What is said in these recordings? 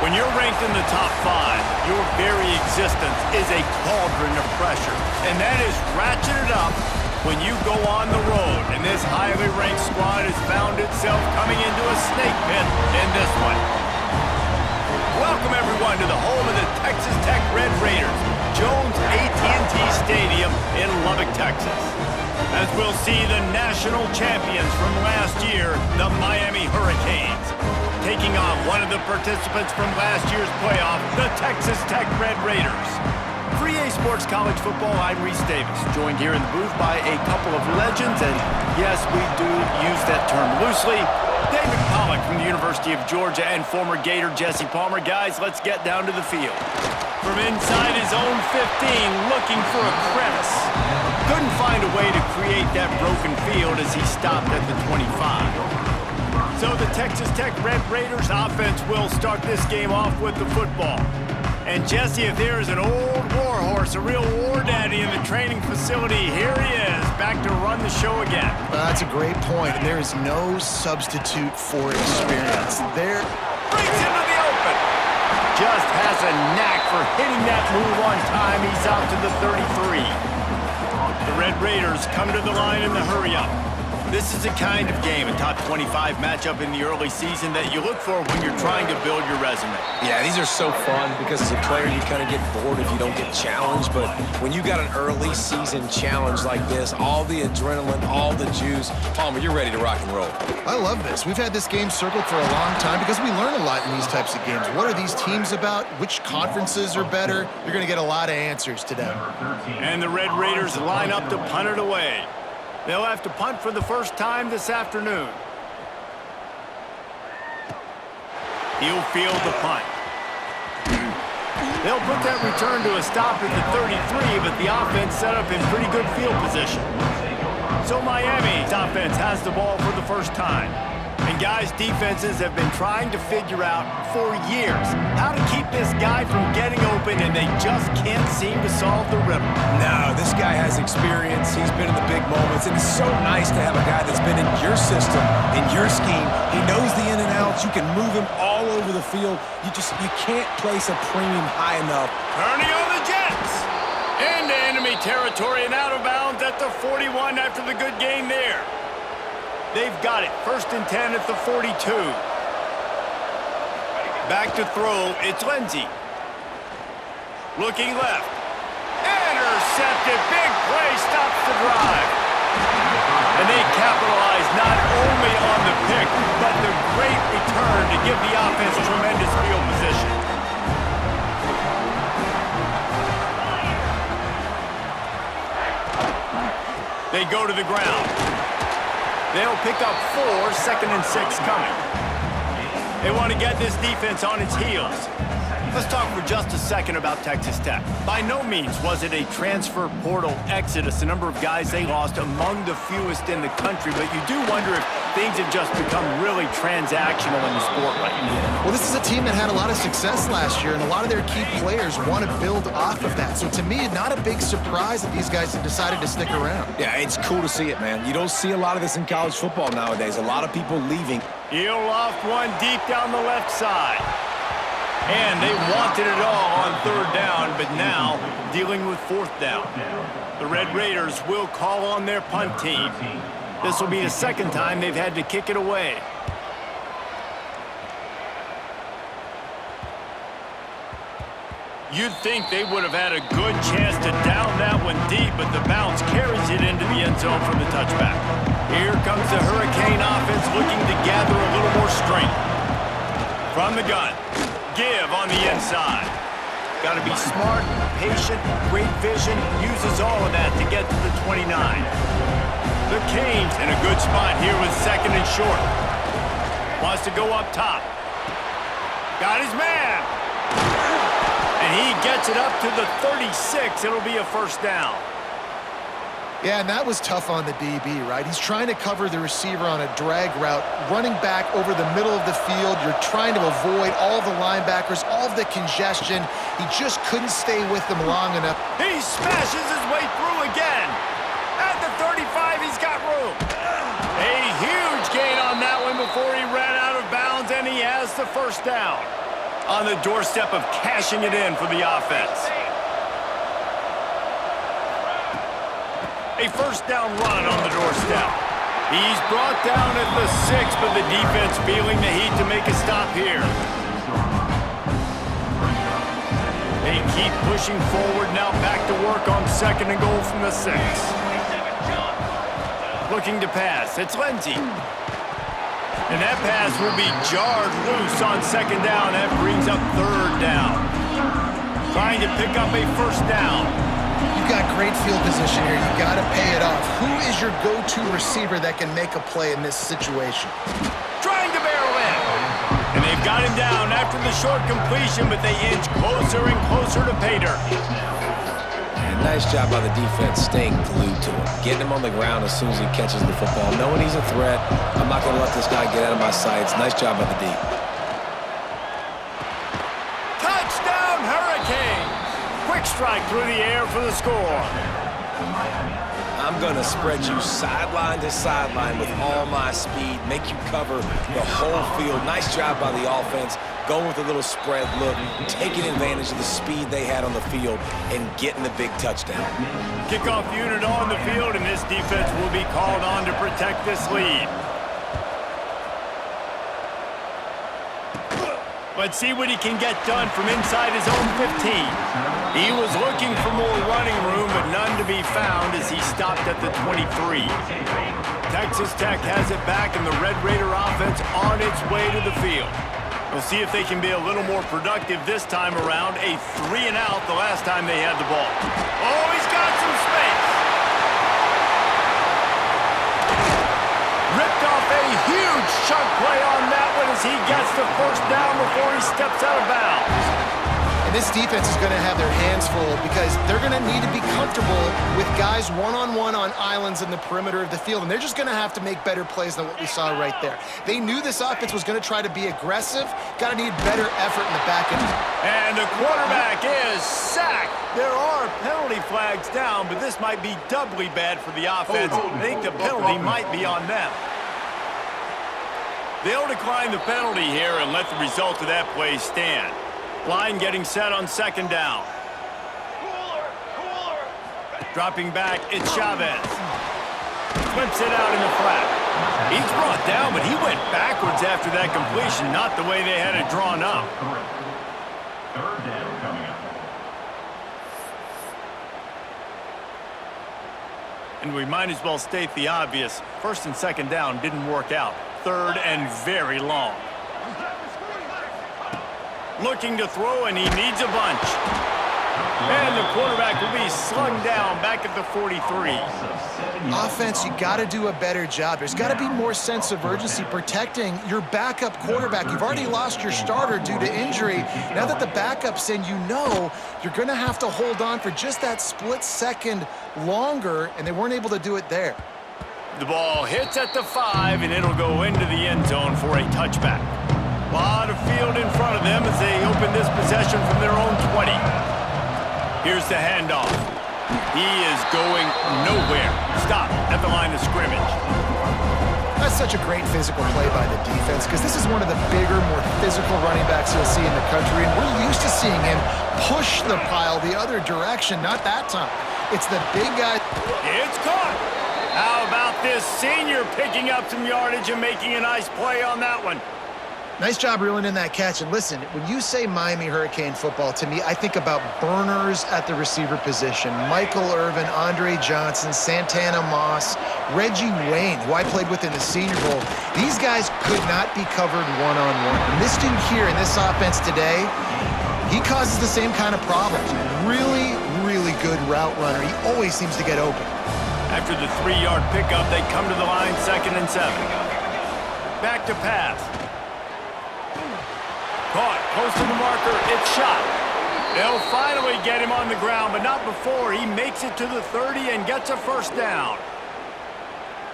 When you're ranked in the top 5, your very existence is a cauldron of pressure. And that is ratcheted up when you go on the road. And this highly ranked squad has found itself coming into a snake pit in this one. Welcome, everyone, to the home of the Texas Tech Red Raiders, Jones AT&T Stadium in Lubbock, Texas. As we'll see the national champions from last year, the Miami Hurricanes, taking on one of the participants from last year's playoff, the Texas Tech Red Raiders. For EA Sports College Football, I'm Reese Davis, joined here in the booth by a couple of legends, and yes, we do use that term loosely. David Pollack from the University of Georgia and former Gator Jesse Palmer. Guys, let's get down to the field. From inside his own 15, looking for a crevice. Couldn't find a way to create that broken field as he stopped at the 25. So the Texas Tech Red Raiders offense will start this game off with the football. And Jesse, if there is an old war horse, a real war daddy in the training facility, here he is, back to run the show again. That's a great point, and there is no substitute for experience. There brings him to the open. Just has a knack for hitting that move on time. He's out to the 33. The Red Raiders come to the line in the hurry-up. This is the kind of game, a top 25 matchup in the early season that you look for when you're trying to build your resume. Yeah, these are so fun because as a player, you kind of get bored if you don't get challenged. But when you got an early season challenge like this, all the adrenaline, all the juice, Palmer, you're ready to rock and roll. I love this. We've had this game circled for a long time because we learn a lot in these types of games. What are these teams about? Which conferences are better? You're going to get a lot of answers today. And the Red Raiders line up to punt it away. They'll have to punt for the first time this afternoon. He'll field the punt. They'll put that return to a stop at the 33, but the offense set up in pretty good field position. So Miami's offense has the ball for the first time. And guys, defenses have been trying to figure out for years how to keep this guy from getting open, and they just can't seem to solve the riddle. No, this guy has experience. He's been in the big moments, and it's so nice to have a guy that's been in your system, in your scheme. He knows the in and outs. You can move him all over the field. You can't place a premium high enough. Turning on the Jets. Into enemy territory and out of bounds at the 41 after the good gain there. They've got it. 1st and 10 at the 42. Back to throw. It's Lindsey. Looking left. Intercepted. Big play. Stops the drive. And they capitalize not only on the pick, but the great return to give the offense tremendous field position. They go to the ground. They'll pick up 4, 2nd and 6 coming. They want to get this defense on its heels. Let's talk for just a second about Texas Tech. By no means was it a transfer portal exodus, the number of guys they lost among the fewest in the country, but you do wonder if things have just become really transactional in the sport right now. Well, this is a team that had a lot of success last year, and a lot of their key players want to build off of that. So to me, not a big surprise that these guys have decided to stick around. Yeah, it's cool to see it, man. You don't see a lot of this in college football nowadays. A lot of people leaving. He'll loft one deep down the left side. And they wanted it all on 3rd down, but now dealing with 4th down. The Red Raiders will call on their punt team. This will be the 2nd time they've had to kick it away. You'd think they would have had a good chance to down that one deep, but the bounce carries it into the end zone for the touchback. Here comes the Hurricane offense looking to gather a little more strength. From the gun. Give on the inside. Got to be smart, patient, great vision, uses all of that to get to the 29. The Canes in a good spot here with 2nd and short. Wants to go up top. Got his man. And he gets it up to the 36. It'll be a 1st down. Yeah, and that was tough on the DB, right? He's trying to cover the receiver on a drag route, running back over the middle of the field. You're trying to avoid all the linebackers, all of the congestion. He just couldn't stay with them long enough. He smashes his way through again. At the 35, he's got room. A huge gain on that one before he ran out of bounds, and he has the 1st down. on the doorstep of cashing it in for the offense. A first down run on the doorstep. He's brought down at the 6, but the defense feeling the heat to make a stop here. They keep pushing forward, now back to work on 2nd and goal from the 6. Looking to pass, it's Lindsey. And that pass will be jarred loose on 2nd down. That brings up 3rd down. Trying to pick up a first down. You've got great field position here. You got to pay it off. Who is your go-to receiver that can make a play in this situation? Trying to barrel in. And they've got him down after the short completion, but they inch closer and closer to pay dirt. Nice job by the defense staying glued to him, getting him on the ground as soon as he catches the football, knowing he's a threat. I'm not going to let this guy get out of my sights. Nice job by the D. Touchdown, Hurricanes! Quick strike through the air for the score. I'm going to spread you sideline to sideline with all my speed, make you cover the whole field. Nice job by the offense, going with a little spread look, taking advantage of the speed they had on the field and getting the big touchdown. Kickoff unit on the field, and this defense will be called on to protect this lead. Let's see what he can get done from inside his own 15. He was looking for more running room, but none to be found as he stopped at the 23. Texas Tech has it back, and the Red Raider offense on its way to the field. We'll see if they can be a little more productive this time around. A 3 and out the last time they had the ball. Oh, he's got some space. Ripped off a huge chunk play on that one as he gets the first down before he steps out of bounds. And this defense is going to have their hands full because they're going to need to be comfortable with guys one-on-one on islands in the perimeter of the field, and they're just going to have to make better plays than what we saw right there. They knew this offense was going to try to be aggressive, got to need better effort in the back end. And the quarterback is sacked. There are penalty flags down, but this might be doubly bad for the offense. I think the penalty might be on them. They'll decline the penalty here and let the result of that play stand. Line getting set on 2nd down. Dropping back, it's Chavez. Flips it out in the flat. He's brought down, but he went backwards after that completion, not the way they had it drawn up. 3rd down coming up. And we might as well state the obvious. 1st and 2nd down didn't work out. 3rd and very long. Looking to throw, and he needs a bunch. And the quarterback will be slung down back at the 43. Offense, you got to do a better job. There's got to be more sense of urgency protecting your backup quarterback. You've already lost your starter due to injury. Now that the backup's in, you know you're going to have to hold on for just that split second longer, and they weren't able to do it there. The ball hits at the 5, and it'll go into the end zone for a touchback. A lot of field in front of them as they open this possession from their own 20. Here's the handoff. He is going nowhere. Stop at the line of scrimmage. That's such a great physical play by the defense because this is one of the bigger, more physical running backs you'll see in the country, and we're used to seeing him push the pile the other direction. Not that time. It's the big guy. It's caught. How about this senior picking up some yardage and making a nice play on that one? Nice job reeling in that catch. And listen, when you say Miami Hurricane football, to me, I think about burners at the receiver position. Michael Irvin, Andre Johnson, Santana Moss, Reggie Wayne, who I played with in the Senior Bowl. These guys could not be covered one-on-one. And this dude here in this offense today, he causes the same kind of problems. Really, really good route runner. He always seems to get open. After the 3-yard pickup, they come to the line 2nd and 7. Back to pass. Caught, close to the marker, it's shot. They'll finally get him on the ground, but not before he makes it to the 30 and gets a first down.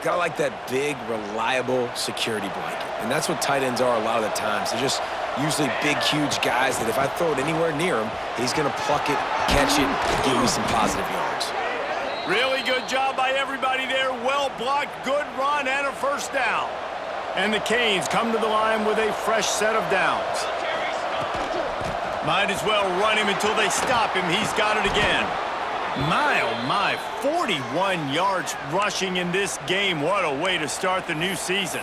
Gotta like that big, reliable security blanket. And that's what tight ends are a lot of the times. They're just usually big, huge guys that if I throw it anywhere near him, he's gonna pluck it, catch it, and give me some positive yards. Really good job by everybody there. Well blocked, good run, and a first down. And the Canes come to the line with a fresh set of downs. Might as well run him until they stop him. He's got it again. My, oh my, 41 yards rushing in this game. What a way to start the new season.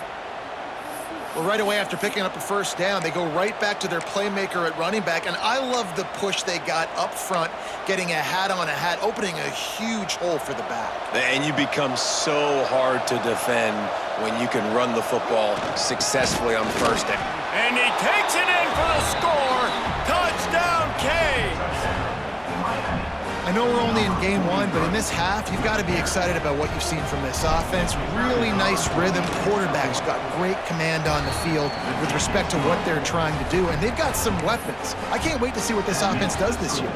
Well, right away after picking up a first down, they go right back to their playmaker at running back, and I love the push they got up front, getting a hat on a hat, opening a huge hole for the back. And you become so hard to defend when you can run the football successfully on first down. And he takes it in for the score. Touchdown, Canes. I know we're only in game one, but in this half, you've got to be excited about what you've seen from this offense. Really nice rhythm. Quarterback's got great command on the field with respect to what they're trying to do, and they've got some weapons. I can't wait to see what this offense does this year.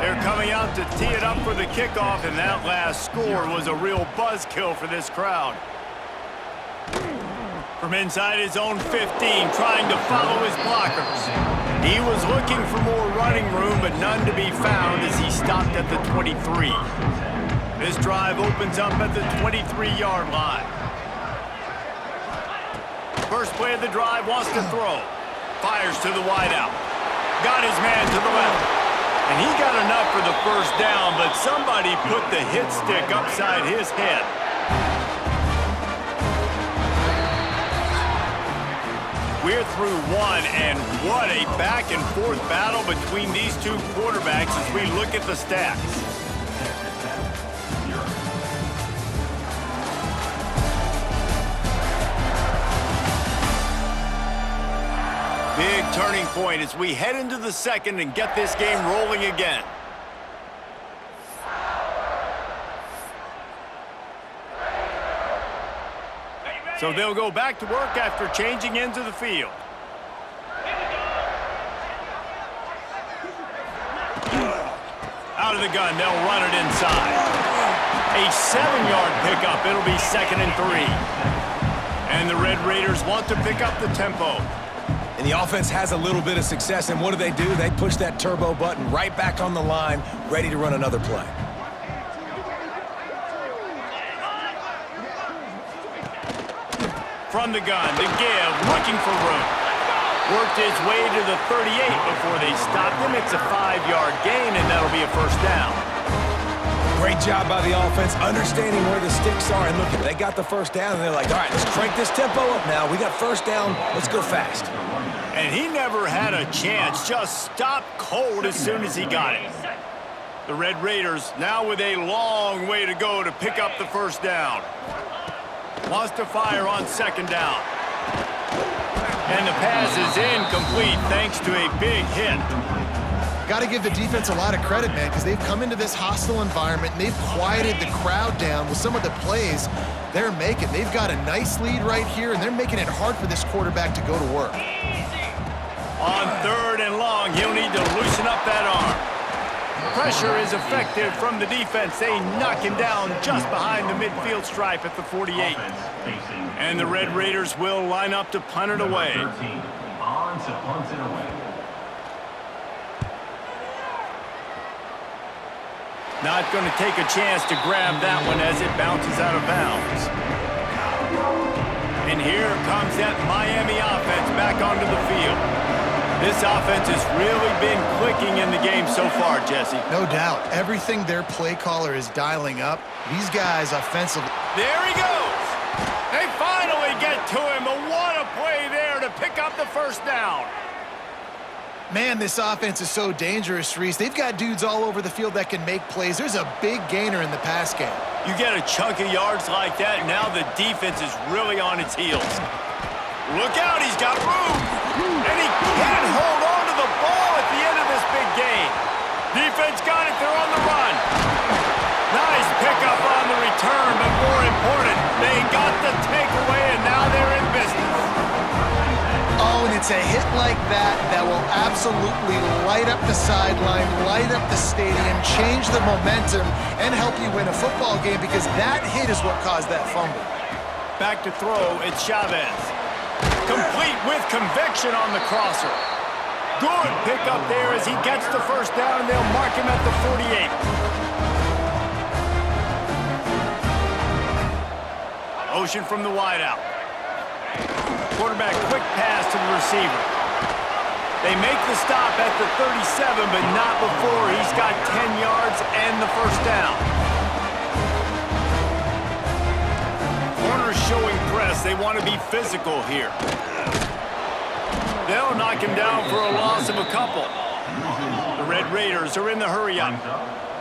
They're coming out to tee it up for the kickoff, and that last score was a real buzzkill for this crowd. From inside his own 15, trying to follow his blockers. He was looking for more running room, but none to be found as he stopped at the 23. This drive opens up at the 23-yard line. First play of the drive, wants to throw. Fires to the wideout. Got his man to the left. And he got enough for the first down, but somebody put the hit stick upside his head. We're through one, and what a back-and-forth battle between these two quarterbacks as we look at the stats. Big turning point as we head into the second and get this game rolling again. So they'll go back to work after changing into the field. Out of the gun, they'll run it inside. A 7-yard pickup. It'll be 2nd and 3. And the Red Raiders want to pick up the tempo. And the offense has a little bit of success, and what do? They push that turbo button right back on the line, ready to run another play. From the gun, the give, looking for room. Worked his way to the 38 before they stopped him. It's a 5-yard gain, and that'll be a first down. Great job by the offense, understanding where the sticks are. And look, they got the first down, and they're like, all right, let's crank this tempo up now. We got first down. Let's go fast. And he never had a chance. Just stopped cold as soon as he got it. The Red Raiders now with a long way to go to pick up the first down. Wants to fire on 2nd down. And the pass is incomplete thanks to a big hit. Got to give the defense a lot of credit, man, because they've come into this hostile environment, and they've quieted the crowd down with some of the plays they're making. They've got a nice lead right here, and they're making it hard for this quarterback to go to work. On 3rd and long, he'll need to loosen up that arm. Pressure is effective from the defense. They knock him down just behind the midfield stripe at the 48. And the Red Raiders will line up to punt it away. Not going to take a chance to grab that one as it bounces out of bounds. And here comes that Miami offense back onto the field. This offense has really been clicking in the game so far, Jesse. No doubt. Everything their play caller is dialing up, these guys offensively. There he goes. They finally get to him. But what a play there to pick up the first down. Man, this offense is so dangerous, Reese. They've got dudes all over the field that can make plays. There's a big gainer in the pass game. You get a chunk of yards like that, now the defense is really on its heels. Look out, he's got room. And he can't hold on to the ball at the end of this big game. Defense got it, they're on the run. Nice pickup on the return, but more important, they got the takeaway, and now they're in business. Oh, and it's a hit like that that will absolutely light up the sideline, light up the stadium, change the momentum, and help you win a football game, because that hit is what caused that fumble. Back to throw, it's Chavez. Complete with conviction on the crosser. Good pickup there as he gets the first down, and they'll mark him at the 48. Motion from the wideout. Quarterback quick pass to the receiver. They make the stop at the 37, but not before he's got 10 yards and the first down. Corners showing press. They want to be physical here. They'll knock him down for a loss of a couple. The Red Raiders are in the hurry-up.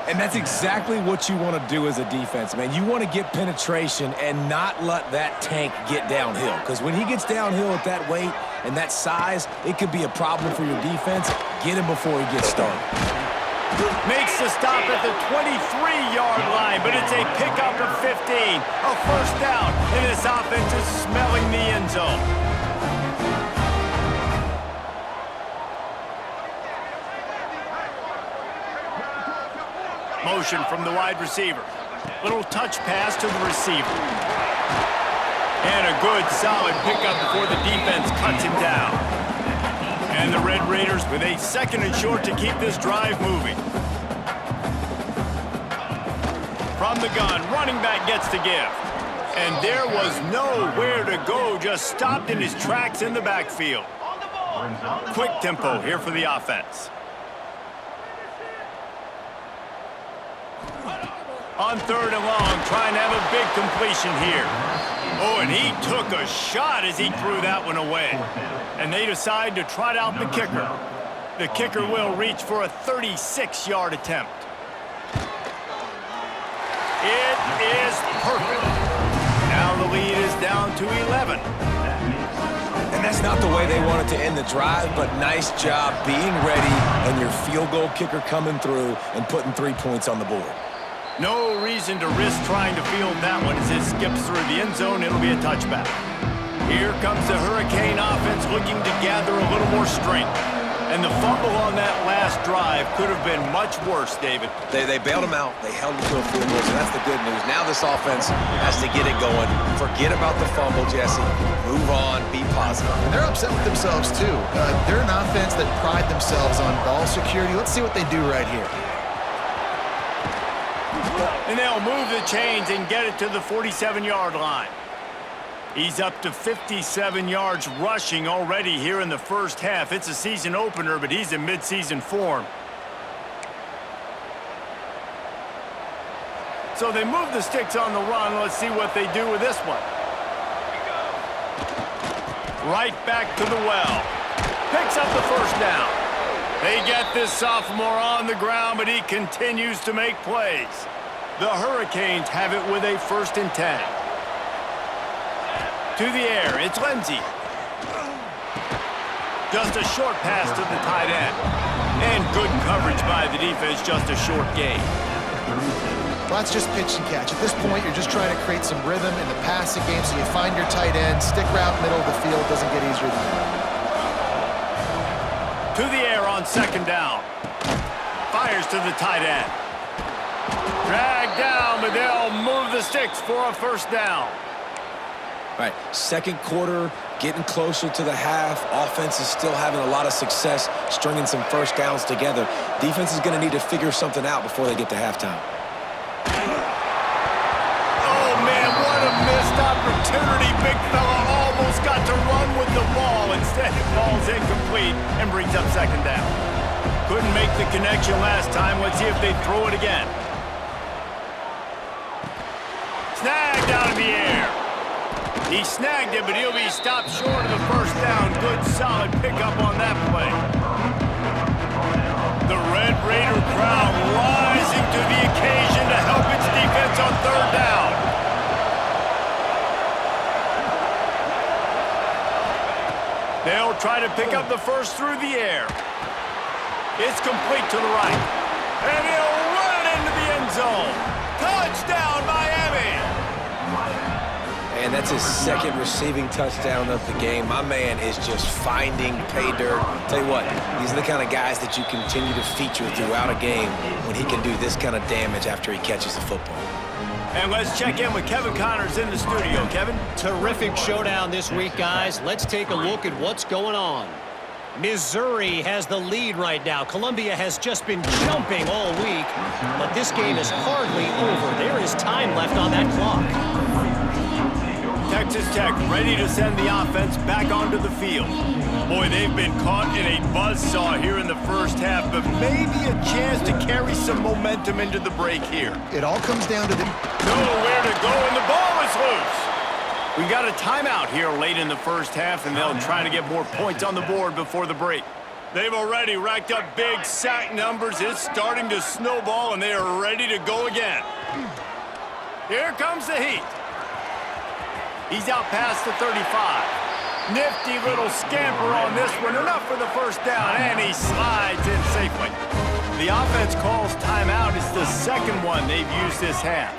And that's exactly what you want to do as a defense, man. You want to get penetration and not let that tank get downhill. Because when he gets downhill at that weight and that size, it could be a problem for your defense. Get him before he gets started. Makes the stop at the 23-yard line, but it's a pickup of 15. A first down, and this offense is smelling the end zone. Motion from the wide receiver. Little touch pass to the receiver. And a good, solid pickup before the defense cuts him down. And the Red Raiders with a 2nd and short to keep this drive moving. From the gun, running back gets to give. And there was nowhere to go, just stopped in his tracks in the backfield. Quick tempo here for the offense. On 3rd and long, trying to have a big completion here. Oh, and he took a shot as he threw that one away. And they decide to trot out the kicker. The kicker will reach for a 36-yard attempt. It is perfect. Now the lead is down to 11. And that's not the way they wanted to end the drive, but nice job being ready and your field goal kicker coming through and putting 3 points on the board. No reason to risk trying to field that one as it skips through the end zone. It'll be a touchback. Here comes the Hurricane offense looking to gather a little more strength. And the fumble on that last drive could have been much worse, David. They bailed him out. They held him to a field goal, so that's the good news. Now this offense has to get it going. Forget about the fumble, Jesse. Move on. Be positive. And they're upset with themselves, too. They're an offense that pride themselves on ball security. Let's see what they do right here. And they'll move the chains and get it to the 47-yard line. He's up to 57 yards rushing already here in the first half. It's a season opener, but he's in midseason form. So they move the sticks on the run. Let's see what they do with this one. Right back to the well. Picks up the first down. They get this sophomore on the ground, but he continues to make plays. The Hurricanes have it with a 1st and 10. To the air, it's Lindsey. Just a short pass to the tight end. And good coverage by the defense, just a short gain. Well, that's just pitch and catch. At this point, you're just trying to create some rhythm in the passing game, so you find your tight end, stick route, middle of the field. Doesn't get easier than that. To the air on 2nd down. Fires to the tight end. Dragged down, but they'll move the sticks for a 1st down. All right, 2nd quarter, getting closer to the half. Offense is still having a lot of success stringing some 1st downs together. Defense is going to need to figure something out before they get to halftime. Oh, man, what a missed opportunity. Big fella almost got to run with the ball. Instead, it falls incomplete and brings up 2nd down. Couldn't make the connection last time. Let's see if they throw it again. Snagged out of the air. He snagged it, but he'll be stopped short of the 1st down. Good, solid pickup on that play. The Red Raider crowd rising to the occasion to help its defense on 3rd down. They'll try to pick up the first through the air. It's complete to the right. And he'll run it into the end zone. Touchdown, Miami! And that's his 2nd receiving touchdown of the game. My man is just finding pay dirt. Tell you what, these are the kind of guys that you continue to feature throughout a game when he can do this kind of damage after he catches the football. And let's check in with Kevin Connors in the studio. Kevin? Terrific showdown this week, guys. Let's take a look at what's going on. Missouri has the lead right now. Columbia has just been jumping all week, but this game is hardly over. There is time left on that clock. Texas Tech ready to send the offense back onto the field. Boy, they've been caught in a buzzsaw here in the first half, but maybe a chance to carry some momentum into the break here. It all comes down to the... Nowhere to go, and the ball is loose. We got a timeout here late in the first half, and they'll try to get more points on the board before the break. They've already racked up big sack numbers. It's starting to snowball, and they are ready to go again. Here comes the heat. He's out past the 35. Nifty little scamper on this one. Enough for the first down, and he slides in safely. The offense calls timeout. It's the second one they've used this half.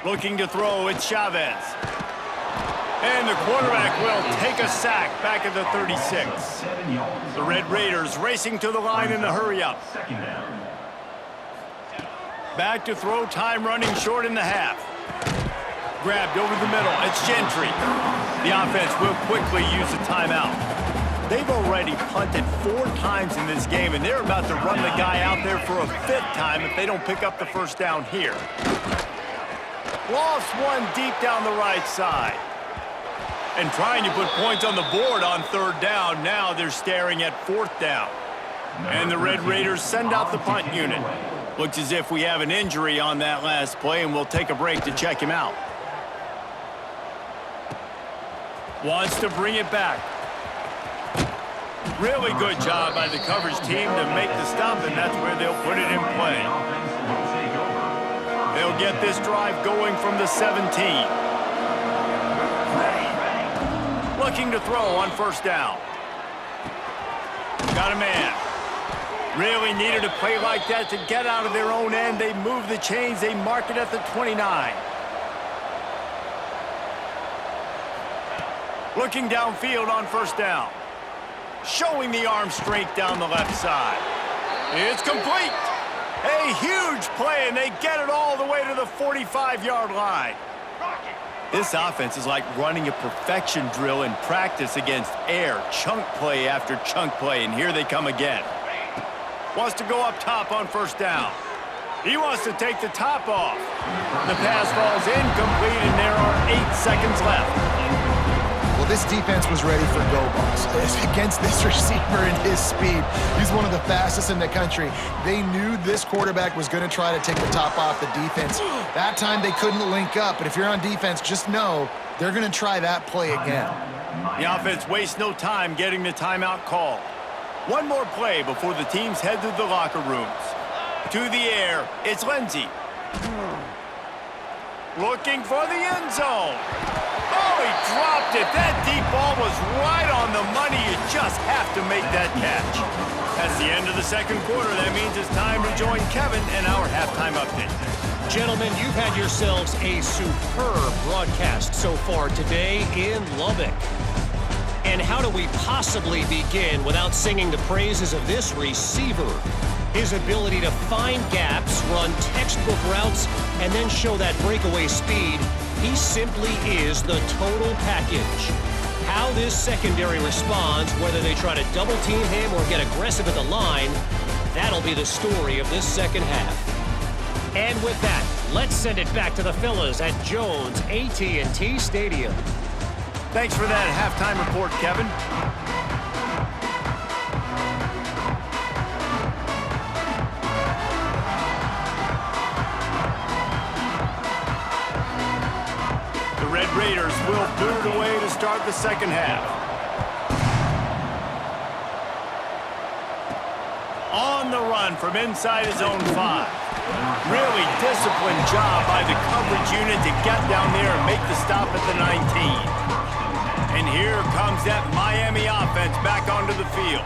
Looking to throw, it's Chavez. And the quarterback will take a sack back at the 36. The Red Raiders racing to the line in the hurry-up. Back to throw, time running short in the half. Grabbed over the middle, it's Gentry. The offense will quickly use a timeout. They've already punted 4 times in this game, and they're about to run the guy out there for a 5th time if they don't pick up the first down here. Lost one deep down the right side. And trying to put points on the board on 3rd down. Now they're staring at 4th down. And the Red Raiders send out the punt unit. Looks as if we have an injury on that last play, and we'll take a break to check him out. Wants to bring it back. Really good job by the coverage team to make the stop, and that's where they'll put it in play. They'll get this drive going from the 17. Looking to throw on 1st down. Got a man. Really needed a play like that to get out of their own end. They move the chains. They mark it at the 29. Looking downfield on 1st down. Showing the arm strength down the left side. It's complete. A huge play, and they get it all the way to the 45-yard line. This offense is like running a perfection drill in practice against air. Chunk play after chunk play, and here they come again. Wants to go up top on 1st down. He wants to take the top off. The pass falls incomplete, and there are 8 seconds left. Well, this defense was ready for go balls. Against this receiver and his speed, he's one of the fastest in the country. They knew this quarterback was going to try to take the top off the defense. That time they couldn't link up, but if you're on defense, just know they're going to try that play again. The offense wastes no time getting the timeout call. One more play before the teams head to the locker rooms. To the air, it's Lindsey. Looking for the end zone. Oh, he dropped it. That deep ball was right on the money. You just have to make that catch. That's the end of the second quarter. That means it's time to join Kevin and our halftime update. Gentlemen, you've had yourselves a superb broadcast so far today in Lubbock. And how do we possibly begin without singing the praises of this receiver? His ability to find gaps, run textbook routes, and then show that breakaway speed. He simply is the total package. How this secondary responds, whether they try to double-team him or get aggressive at the line, that'll be the story of this second half. And with that, let's send it back to the fellas at Jones AT&T Stadium. Thanks for that halftime report, Kevin. The Red Raiders will boot it away to start the second half. On the run from inside his own 5. Really disciplined job by the coverage unit to get down there and make the stop at the 19. And here comes that Miami offense back onto the field.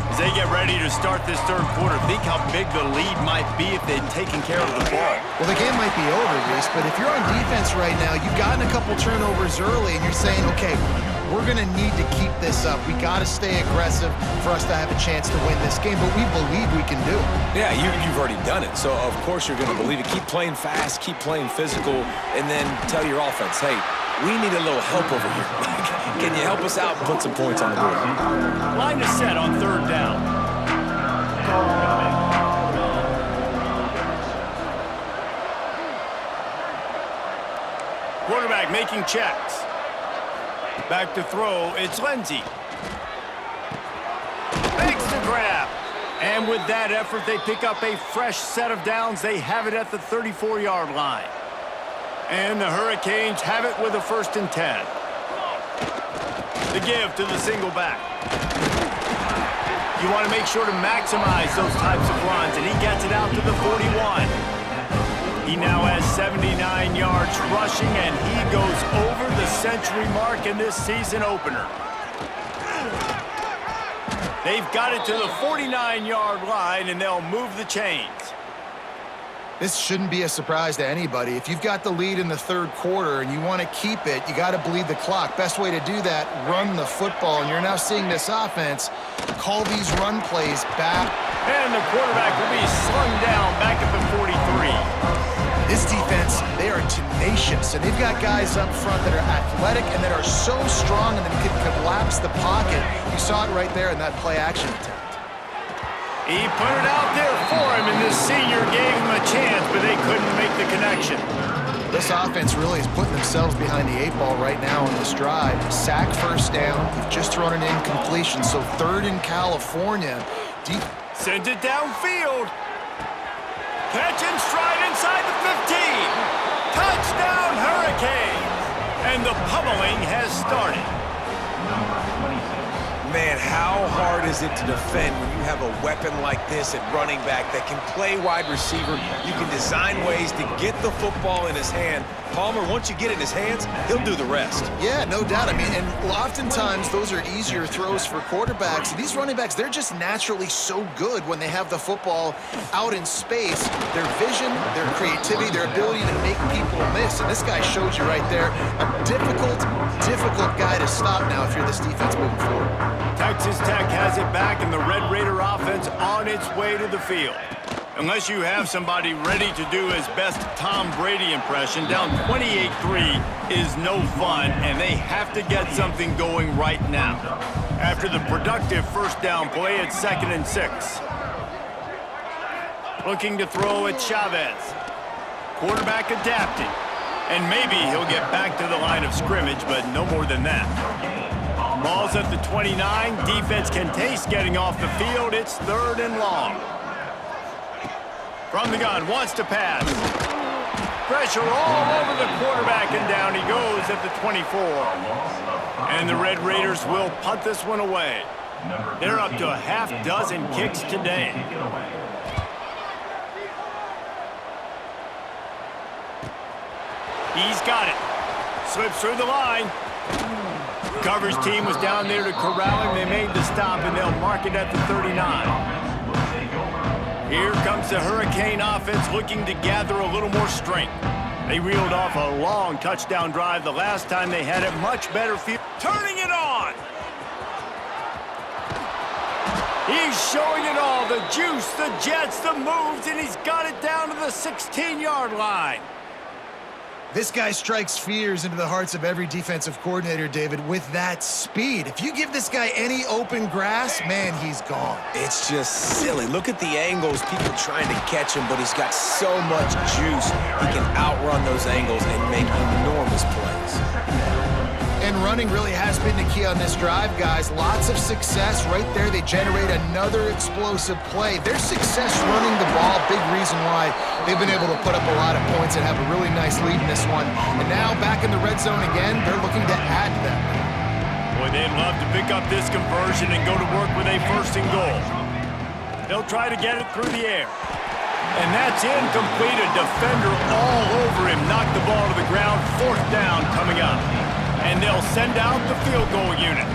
As they get ready to start this third quarter, think how big the lead might be if they'd taken care of the ball. Well, the game might be over, Reese, but if you're on defense right now, you've gotten a couple turnovers early, and you're saying, okay, we're going to need to keep this up. We got to stay aggressive for us to have a chance to win this game, but we believe we can do it. Yeah, you've already done it, so of course you're going to believe it. Keep playing fast, keep playing physical, and then tell your offense, hey, we need a little help over here. Can you help us out and put some points on the board? Line is set on 3rd down. quarterback making checks. Back to throw, it's Lindsey. Makes the grab. And with that effort, they pick up a fresh set of downs. They have it at the 34-yard line. And the Hurricanes have it with a 1st and 10. The give to the single back. You want to make sure to maximize those types of runs, and he gets it out to the 41. He now has 79 yards rushing, and he goes over the century mark in this season opener. They've got it to the 49-yard line, and they'll move the chains. This shouldn't be a surprise to anybody. If you've got the lead in the 3rd quarter and you want to keep it, you got to bleed the clock. Best way to do that, run the football. And you're now seeing this offense call these run plays back. And the quarterback will be slung down back at the 43. This defense, they are tenacious, and they've got guys up front that are athletic and that are so strong and that can collapse the pocket. You saw it right there in that play-action attempt. He put it out there for him, and this senior gave him a chance, but they couldn't make the connection. This offense really is putting themselves behind the 8 ball right now on this drive. Sack, 1st down. They've just thrown an incompletion, so 3rd in California. Sends it downfield. Catch and stride inside the 15. Touchdown, Hurricanes. And the pummeling has started. Man, how hard is it to defend when you have a weapon like this at running back that can play wide receiver? You can design ways to get the football in his hand. Palmer, once you get it in his hands, he'll do the rest. Yeah, no doubt. I mean, and oftentimes those are easier throws for quarterbacks. These running backs, they're just naturally so good when they have the football out in space. Their vision, their creativity, their ability to make people miss. And this guy shows you right there, a difficult guy to stop now if you're this defense moving forward. Texas Tech has it back, and the Red Raider offense on its way to the field. Unless you have somebody ready to do his best Tom Brady impression, down 28-3 is no fun, and they have to get something going right now. After the productive 1st down play, it's 2nd and 6. Looking to throw at Chavez. Quarterback adapting. And maybe he'll get back to the line of scrimmage, but no more than that. Ball's at the 29. Defense can taste getting off the field. It's 3rd and long. From the gun, wants to pass. Pressure all over the quarterback, and down he goes at the 24. And the Red Raiders will punt this one away. They're up to a half dozen kicks today. He's got it. Slips through the line. Coverage team was down there to corral him. They made the stop, and they'll mark it at the 39. Here comes the Hurricane offense looking to gather a little more strength. They reeled off a long touchdown drive the last time they had it. Much better field. Turning it on. He's showing it all. The juice, the jets, the moves, and he's got it down to the 16-yard line. This guy strikes fears into the hearts of every defensive coordinator, David, with that speed. If you give this guy any open grass, man, he's gone. It's just silly. Look at the angles, people trying to catch him, but he's got so much juice. He can outrun those angles and make enormous plays. And running really has been the key on this drive, guys. Lots of success right there. They generate another explosive play. Their success running the ball, big reason why they've been able to put up a lot of points and have a really nice lead in this one. And now back in the red zone again, they're looking to add to that. Boy, they'd love to pick up this conversion and go to work with a 1st and goal. They'll try to get it through the air. And that's incomplete. A defender all over him. Knocked the ball to the ground. 4th down coming up. And they'll send out the field goal unit.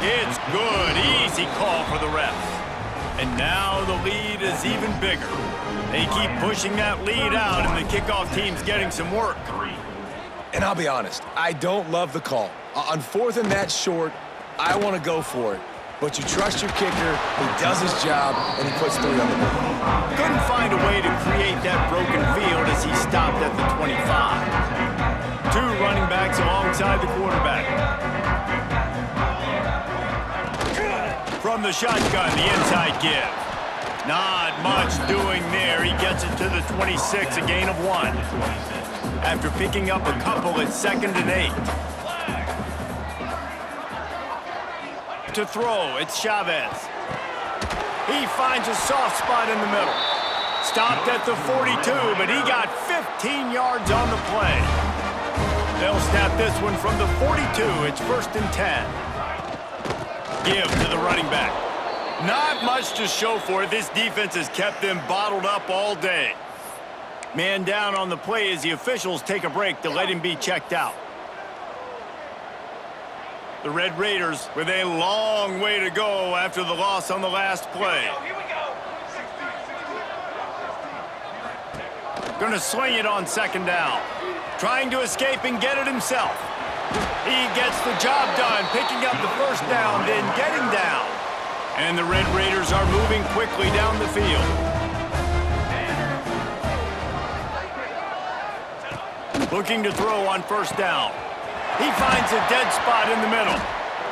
It's good. Easy call for the refs. And now the lead is even bigger. They keep pushing that lead out, and the kickoff team's getting some work. And I'll be honest, I don't love the call. On 4th and that short, I want to go for it. But you trust your kicker, he does his job, and he puts 3 on the board. Couldn't find a way to create that broken field as he stopped at the 25. 2 running backs alongside the quarterback. From the shotgun, the inside give. Not much doing there. He gets it to the 26, a gain of 1. after picking up a couple at 2nd and 8. To throw, it's Chavez. He finds a soft spot in the middle. Stopped at the 42, but he got 15 yards on the play. They'll snap this one from the 42. It's 1st and 10. Give to the running back. Not much to show for it. This defense has kept them bottled up all day. Man down on the play as the officials take a break to let him be checked out. The Red Raiders with a long way to go after the loss on the last play. Gonna swing it on 2nd down. Trying to escape and get it himself. He gets the job done, picking up the 1st down, then getting down. And the Red Raiders are moving quickly down the field. Looking to throw on 1st down. He finds a dead spot in the middle.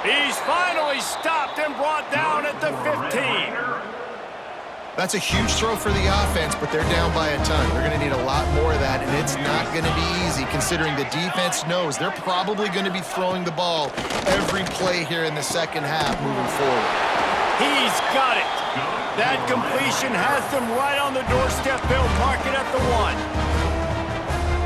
He's finally stopped and brought down at the 15. That's a huge throw for the offense, but they're down by a ton. They're going to need a lot more of that, and it's not going to be easy considering the defense knows they're probably going to be throwing the ball every play here in the 2nd half moving forward. He's got it. That completion has them right on the doorstep. They'll mark it at the 1.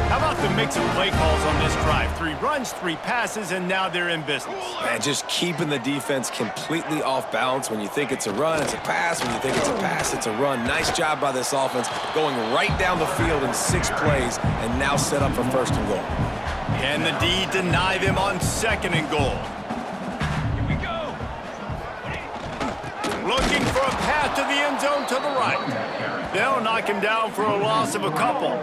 How about the mix of play calls on this drive? 3 runs, 3 passes, and now they're in business. Man, just keeping the defense completely off balance. When you think it's a run, it's a pass. When you think it's a pass, it's a run. Nice job by this offense going right down the field in 6 plays and now set up for 1st and goal. And the D deny them on 2nd and goal. Here we go. Looking for a path to the end zone to the right. They'll knock him down for a loss of a couple.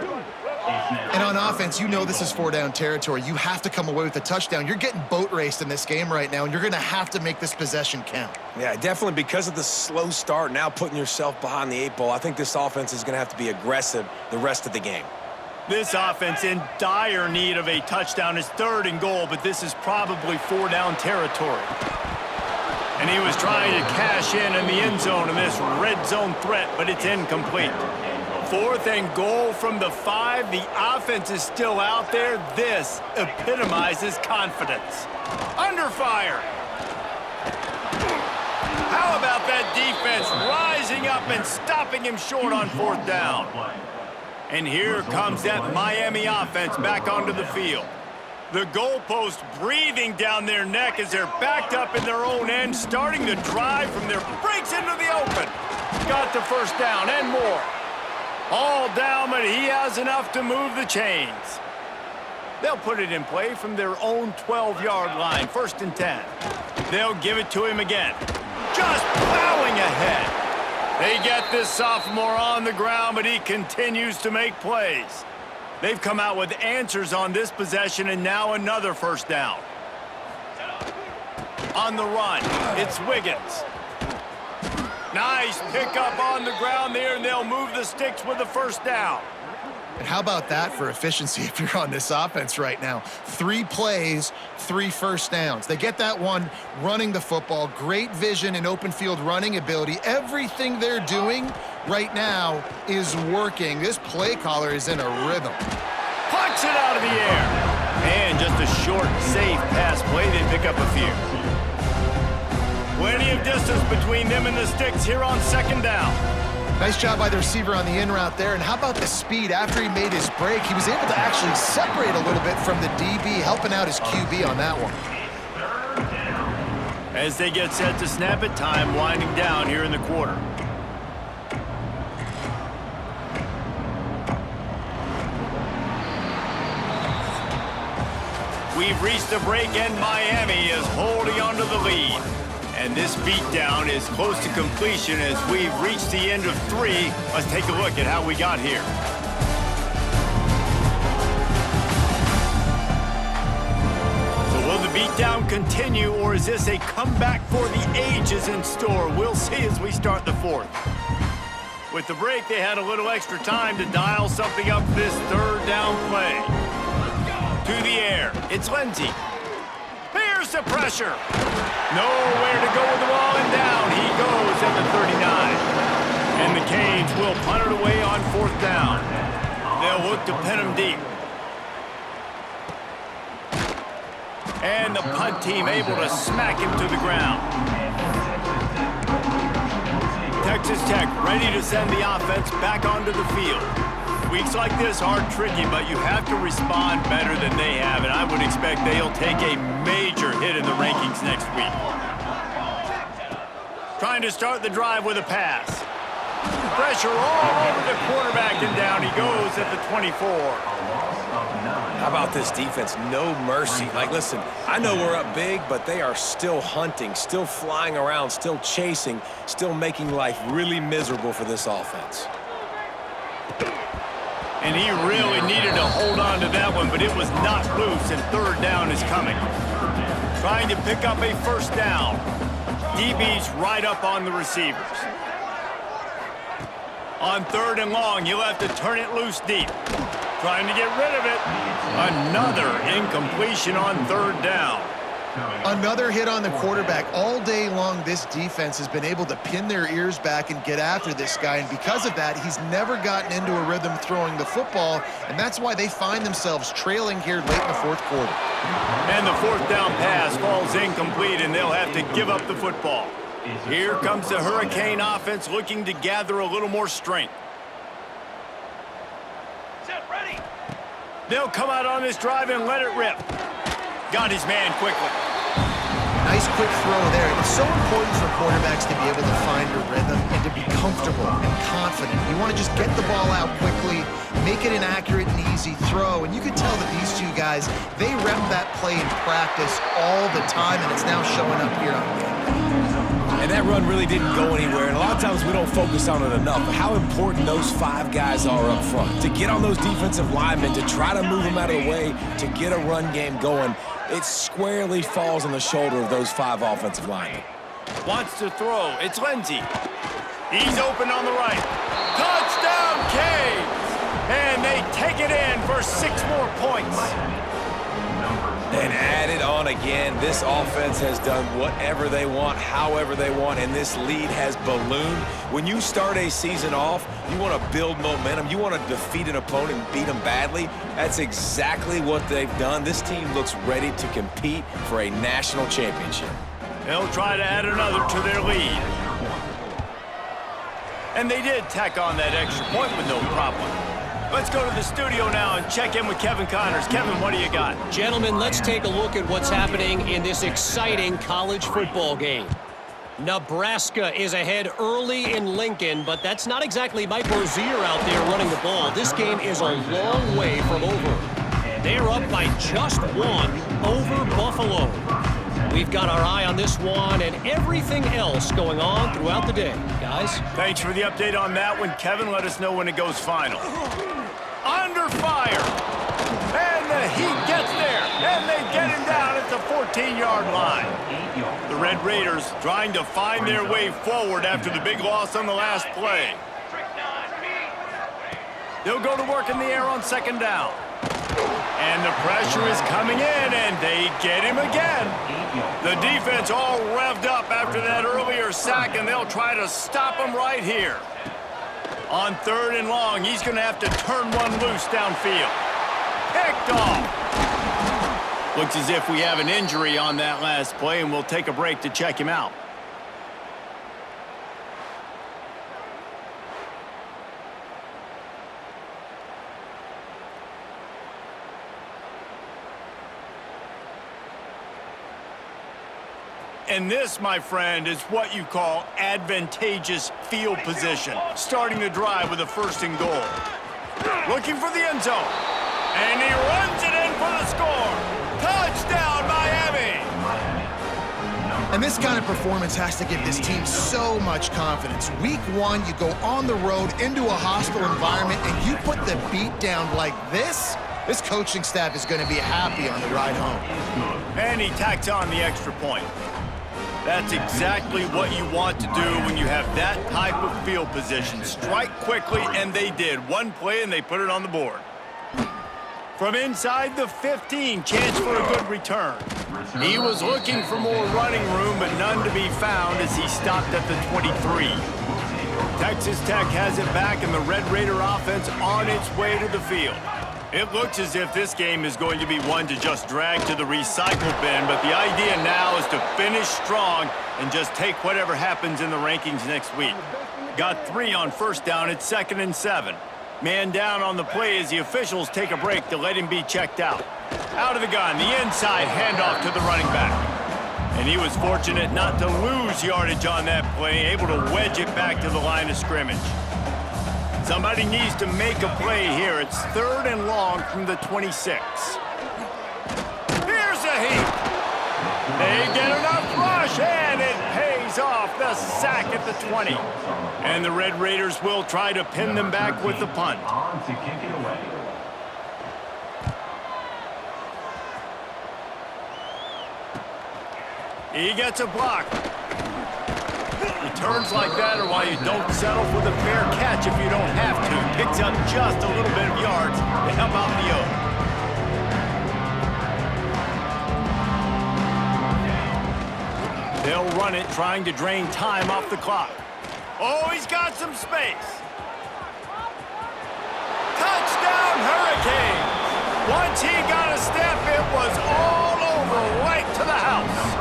And on offense, you know this is 4-down territory. You have to come away with a touchdown. You're getting boat raced in this game right now, and you're going to have to make this possession count. Yeah, definitely because of the slow start, now putting yourself behind the 8 ball, I think this offense is going to have to be aggressive the rest of the game. This offense in dire need of a touchdown is 3rd and goal, but this is probably 4-down territory. And he was trying to cash in the end zone in this red zone threat, but it's incomplete. 4th and goal from the 5. The offense is still out there. This epitomizes confidence. Under fire. How about that defense rising up and stopping him short on 4th down? And here comes that Miami offense back onto the field. The goalpost breathing down their neck as they're backed up in their own end, starting the drive from their breaks into the open. Got the 1st down and more. All down, but he has enough to move the chains. They'll put it in play from their own 12-yard line, 1st and 10. They'll give it to him again. Just plowing ahead. They get this sophomore on the ground, but he continues to make plays. They've come out with answers on this possession, and now another 1st down. On the run, it's Wiggins. Nice pickup on the ground there, and they'll move the sticks with the 1st down. And how about that for efficiency if you're on this offense right now? 3 plays, 3 1st downs. They get that one running the football, great vision and open field running ability. Everything they're doing right now is working. This play caller is in a rhythm. Plucks it out of the air. And just a short, safe pass play. They pick up a few. Plenty of distance between them and the sticks here on 2nd down. Nice job by the receiver on the in route there. And how about the speed after he made his break? He was able to actually separate a little bit from the DB, helping out his QB on that one. As they get set to snap it, time winding down here in the quarter. We've reached the break, and Miami is holding on to the lead. And this beatdown is close to completion as we've reached the end of 3. Let's take a look at how we got here. So will the beatdown continue, or is this a comeback for the ages in store? We'll see as we start the 4th. With the break, they had a little extra time to dial something up for this 3rd down play. To the air, it's Lindsey. Here's the pressure. Nowhere to go with the ball, and down he goes at the 39. And the Canes will punt it away on 4th down. They'll look to pin him deep. And the punt team able to smack him to the ground. Texas Tech ready to send the offense back onto the field. Weeks like this are tricky, but you have to respond better than they have, and I would expect they'll take a major hit in the rankings next week. Trying to start the drive with a pass. Pressure all over the quarterback, and down he goes at the 24. How about this defense? No mercy. Like, listen, I know we're up big, but they are still hunting, still flying around, still chasing, still making life really miserable for this offense. And he really needed to hold on to that one, but it was not loose, and third down is coming. Trying to pick up a first down. DB's right up on the receivers. On third and long, you'll have to turn it loose deep. Trying to get rid of it. Another incompletion on third down. Another hit on the quarterback. All day long, this defense has been able to pin their ears back and get after this guy, and because of that, he's never gotten into a rhythm throwing the football, and that's why they find themselves trailing here late in the fourth quarter. And the fourth down pass falls incomplete, and they'll have to give up the football. Here comes the Hurricane offense looking to gather a little more strength. They'll come out on this drive and let it rip. Got his man quickly. Nice quick throw there. It's so important for quarterbacks to be able to find a rhythm and to be comfortable and confident. You want to just get the ball out quickly, make it an accurate and easy throw. And you can tell that these two guys, they rep that play in practice all the time, and it's now showing up here on game. And that run really didn't go anywhere, and a lot of times we don't focus on it enough, but how important those five guys are up front. To get on those defensive linemen, to try to move them out of the way, to get a run game going, it squarely falls on the shoulder of those five offensive linemen. Wants to throw. It's Lindsey. He's open on the right. Touchdown, Canes! And they take it in for 6 more points. And add it on again. This offense has done whatever they want, however they want, and this lead has ballooned. When you start a season off, you want to build momentum. You want to defeat an opponent and beat them badly. That's exactly what they've done. This team looks ready to compete for a national championship. They'll try to add another to their lead. And they did tack on that extra point with no problem. Let's go to the studio now and check in with Kevin Connors. Kevin, what do you got? Gentlemen, let's take a look at what's happening in this exciting college football game. Nebraska is ahead early in Lincoln, but that's not exactly Mike Rozier out there running the ball. This game is a long way from over. They're up by just 1 over Buffalo. We've got our eye on this one and everything else going on throughout the day. Guys? Thanks for the update on that one, Kevin. Let us know when it goes final. Under fire. And the Heat gets there. And they get him down at the 14-yard line. The Red Raiders trying to find their way forward after the big loss on the last play. They'll go to work in the air on second down. And the pressure is coming in, and they get him again. The defense all revved up after that earlier sack, and they'll try to stop him right here. On third and long, he's going to have to turn one loose downfield. Picked off. Looks as if we have an injury on that last play, and we'll take a break to check him out. And this, my friend, is what you call advantageous field position. Starting the drive with a 1st and goal. Looking for the end zone. And he runs it in for the score. Touchdown, Miami! And this kind of performance has to give this team so much confidence. Week 1, you go on the road into a hostile environment, and you put the beat down like this. This coaching staff is going to be happy on the ride home. And he tacks on the extra point. That's exactly what you want to do when you have that type of field position. Strike quickly, and they did. One play, and they put it on the board. From inside the 15, chance for a good return. He was looking for more running room, but none to be found as he stopped at the 23. Texas Tech has it back, and the Red Raider offense on its way to the field. It looks as if this game is going to be one to just drag to the recycle bin, but the idea now is to finish strong and just take whatever happens in the rankings next week. Got 3 on first down. It's 2nd and 7. Man down on the play as the officials take a break to let him be checked out. Out of the gun, the inside handoff to the running back. And he was fortunate not to lose yardage on that play, able to wedge it back to the line of scrimmage. Somebody needs to make a play here. It's 3rd and long from the 26. Here's a heap. They get enough rush, and it pays off. The sack at the 20. And the Red Raiders will try to pin them back with the punt. On to kick it away. He gets a block. Returns like that are why you don't settle for the fair catch if you don't have to. Picks up just a little bit of yards to help out the O. They'll run it, trying to drain time off the clock. Oh, he's got some space. Touchdown, Hurricanes! Once he got a step, it was all over, right to the house.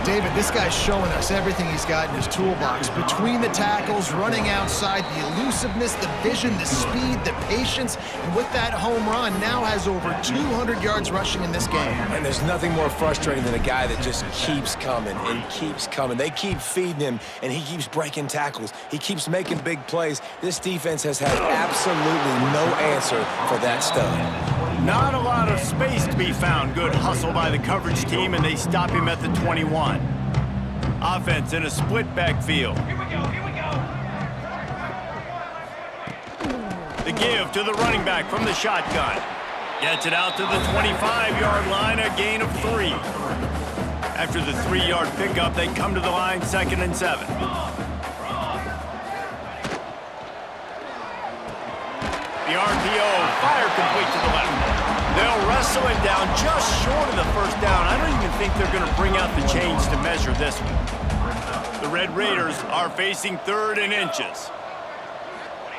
David, this guy's showing us everything he's got in his toolbox. Between the tackles, running outside, the elusiveness, the vision, the speed, the patience, and with that home run, now has over 200 yards rushing in this game. And there's nothing more frustrating than a guy that just keeps coming and keeps coming. They keep feeding him, and he keeps breaking tackles. He keeps making big plays. This defense has had absolutely no answer for that stud. Not a lot of space to be found. Good hustle by the coverage team, and they stop him at the 21. Offense in a split backfield. Here we go, here we go. The give to the running back from the shotgun. Gets it out to the 25-yard line, a gain of 3. After the 3-yard pickup, they come to the line, 2nd and 7. The RPO, fire complete to the left. They'll wrestle it down just short of the first down. I don't even think they're going to bring out the chains to measure this one. The Red Raiders are facing 3rd and inches.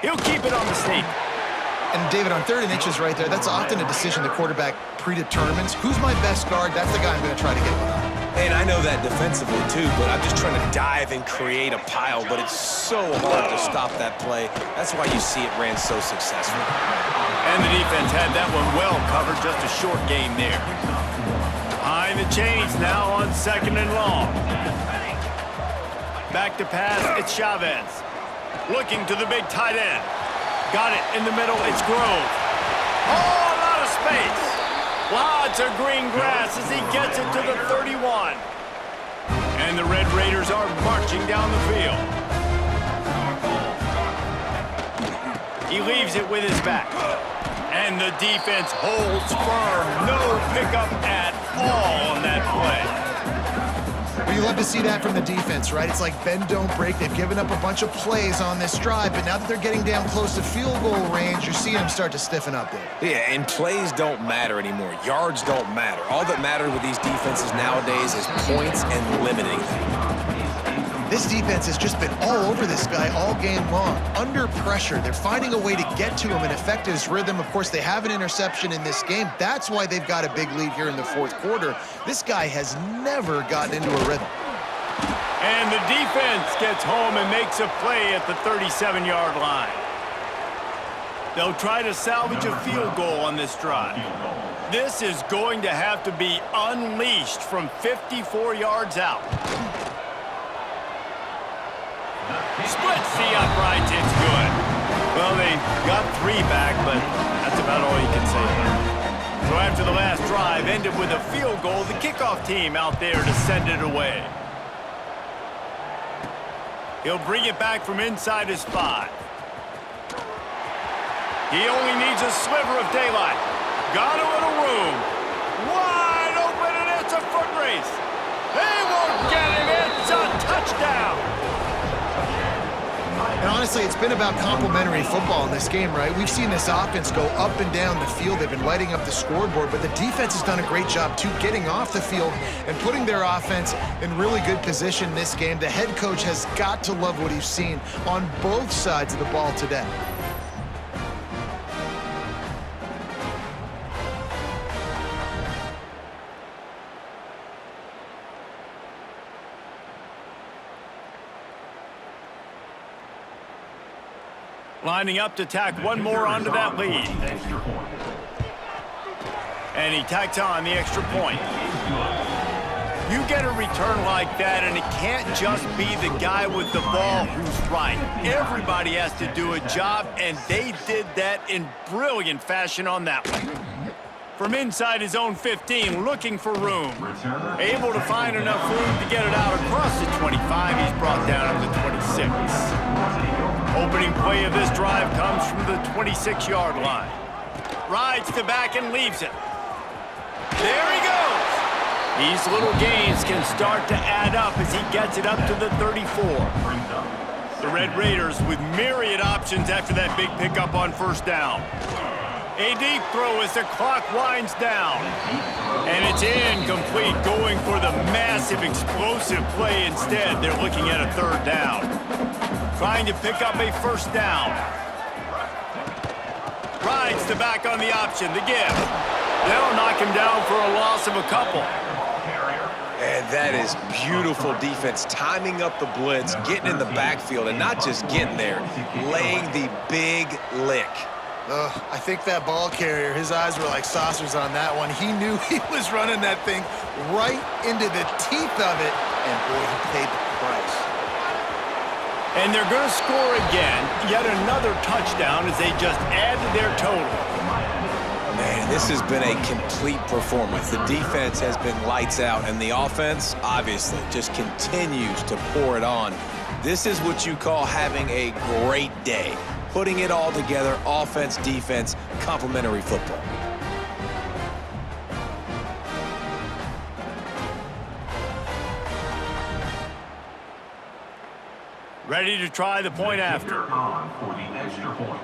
He'll keep it on the sneak. And David, on 3rd and inches right there, that's often a decision the quarterback predetermines. Who's my best guard? That's the guy I'm going to try to get behind. And I know that defensively, too, but I'm just trying to dive and create a pile, but it's so hard to stop that play. That's why you see it ran so successful. And the defense had that one well covered, just a short game there. Behind the chains now on 2nd and long. Back to pass, it's Chavez. Looking to the big tight end. Got it in the middle, it's Grove. Oh, a lot of space. Lots of green grass as he gets it to the 31. And the Red Raiders are marching down the field. He leaves it with his back. And the defense holds firm. No pickup at all on that play. Well, you love to see that from the defense, right? It's like bend, don't break. They've given up a bunch of plays on this drive, but now that they're getting down close to field goal range, you're seeing them start to stiffen up there. Yeah, and plays don't matter anymore. Yards don't matter. All that matters with these defenses nowadays is points and limiting them. This defense has just been all over this guy all game long. Under pressure, they're finding a way to get to him and affect his rhythm. Of course, they have an interception in this game. That's why they've got a big lead here in the 4th quarter. This guy has never gotten into a rhythm. And the defense gets home and makes a play at the 37-yard line. They'll try to salvage a field goal on this drive. This is going to have to be unleashed from 54 yards out. Splits the uprights, it's good. Well, they got 3 back, but that's about all you can say. So after the last drive ended with a field goal, the kickoff team out there to send it away. He'll bring it back from inside his 5. He only needs a sliver of daylight. Got a little room. Wide open, and it's a foot race. They won't get him. It's a touchdown. And honestly, it's been about complementary football in this game, right? We've seen this offense go up and down the field. They've been lighting up the scoreboard, but the defense has done a great job, too, getting off the field and putting their offense in really good position this game. The head coach has got to love what he's seen on both sides of the ball today. Lining up to tack one more onto that lead. And he tacks on the extra point. You get a return like that, and it can't just be the guy with the ball who's right. Everybody has to do a job, and they did that in brilliant fashion on that one. From inside his own 15, looking for room. Able to find enough room to get it out across the 25. He's brought down to the 26. Opening play of this drive comes from the 26-yard line. Rides to back and leaves it. There he goes. These little gains can start to add up as he gets it up to the 34. The Red Raiders with myriad options after that big pickup on first down. A deep throw as the clock winds down. And it's incomplete, going for the massive explosive play instead. They're looking at a third down. Trying to pick up a first down. Rides the back on the option, the give. They'll knock him down for a loss of a couple. And that is beautiful defense, timing up the blitz, getting in the backfield, and not just getting there, laying the big lick. I think that ball carrier, his eyes were like saucers on that one. He knew he was running that thing right into the teeth of it, and boy, he paid the price. And they're going to score again, yet another touchdown as they just add to their total. Man, this has been a complete performance. The defense has been lights out, and the offense, obviously, just continues to pour it on. This is what you call having a great day. Putting it all together, offense, defense, complementary football. Ready to try the point after. For the extra point.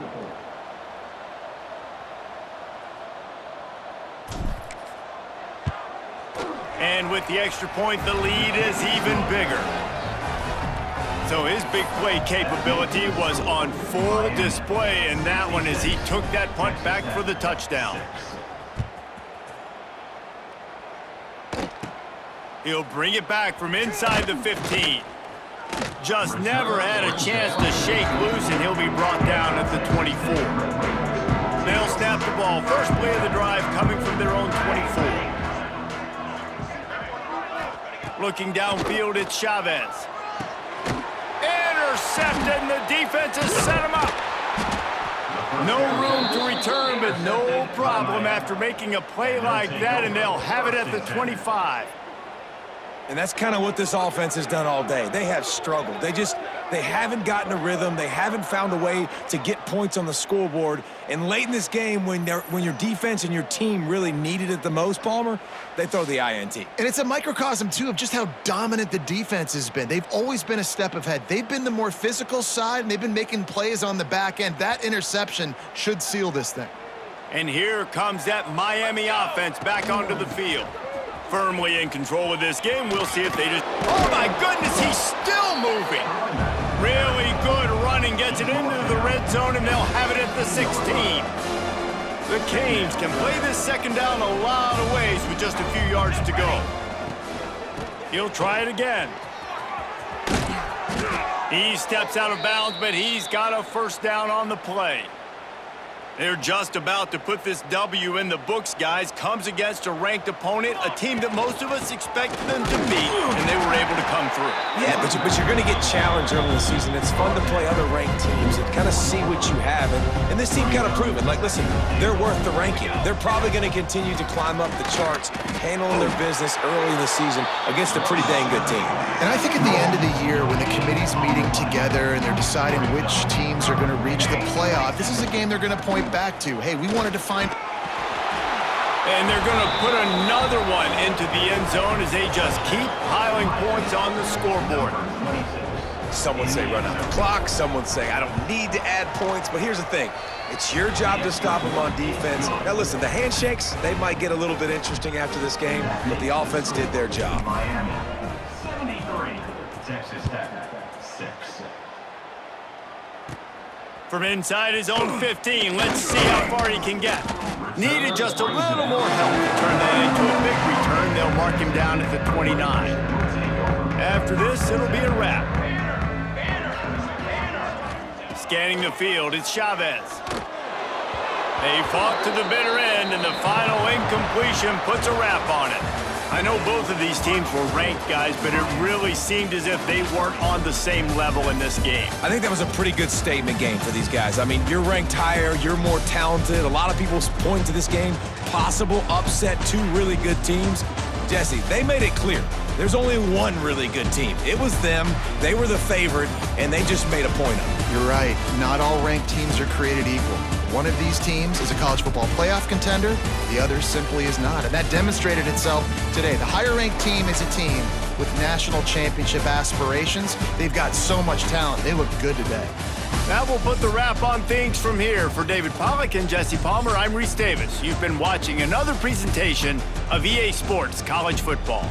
And with the extra point, the lead is even bigger. So his big play capability was on full display in that one as he took that punt back for the touchdown. He'll bring it back from inside the 15. Just never had a chance to shake loose, and he'll be brought down at the 24. They'll snap the ball. First play of the drive coming from their own 24. Looking downfield, it's Chavez. Intercepted, and the defense has set him up. No room to return, but no problem after making a play like that, and they'll have it at the 25. And that's kind of what this offense has done all day. They have struggled. They haven't gotten a rhythm. They haven't found a way to get points on the scoreboard. And late in this game, when your defense and your team really needed it the most, Palmer, they throw the INT. And it's a microcosm, too, of just how dominant the defense has been. They've always been a step ahead. They've been the more physical side, and they've been making plays on the back end. That interception should seal this thing. And here comes that Miami offense back onto the field. Firmly in control of this game. We'll see if they just... Oh, my goodness, he's still moving. Really good running. Gets it into the red zone, and they'll have it at the 16. The Canes can play this second down a lot of ways with just a few yards to go. He'll try it again. He steps out of bounds, but he's got a first down on the play. They're just about to put this W in the books, guys. Comes against a ranked opponent, a team that most of us expected them to beat, and they were able to come through. Yeah, but you're going to get challenged early in the season. It's fun to play other ranked teams and kind of see what you have. And this team kind of proven, like, listen, they're worth the ranking. They're probably going to continue to climb up the charts, handling their business early in the season against a pretty dang good team. And I think at the end of the year, when the committee's meeting together and they're deciding which teams are going to reach the playoff, this is a game they're going to point back to. Hey, we wanted to find... And they're going to put another one into the end zone as they just keep piling points on the scoreboard. Some would say run out the clock. Some would say I don't need to add points. But here's the thing. It's your job to stop them on defense. Now, listen, the handshakes, they might get a little bit interesting after this game, but the offense did their job. Miami, 73. Texas Tech, 6. From inside his own 15, let's see how far he can get. Needed just a little more help to turn that into a big return. They'll mark him down at the 29. After this, it'll be a wrap. Scanning the field, it's Chavez. They fought to the bitter end, and the final incompletion puts a wrap on it. I know both of these teams were ranked, guys, but it really seemed as if they weren't on the same level in this game. I think that was a pretty good statement game for these guys. I mean, you're ranked higher, you're more talented. A lot of people point to this game, possible upset, two really good teams. Jesse, they made it clear. There's only one really good team. It was them. They were the favorite, and they just made a point of it. You're right. Not all ranked teams are created equal. One of these teams is a college football playoff contender. The other simply is not, and that demonstrated itself today. The higher-ranked team is a team with national championship aspirations. They've got so much talent. They look good today. That will put the wrap on things from here. For David Pollack and Jesse Palmer, I'm Reese Davis. You've been watching another presentation of EA Sports College Football.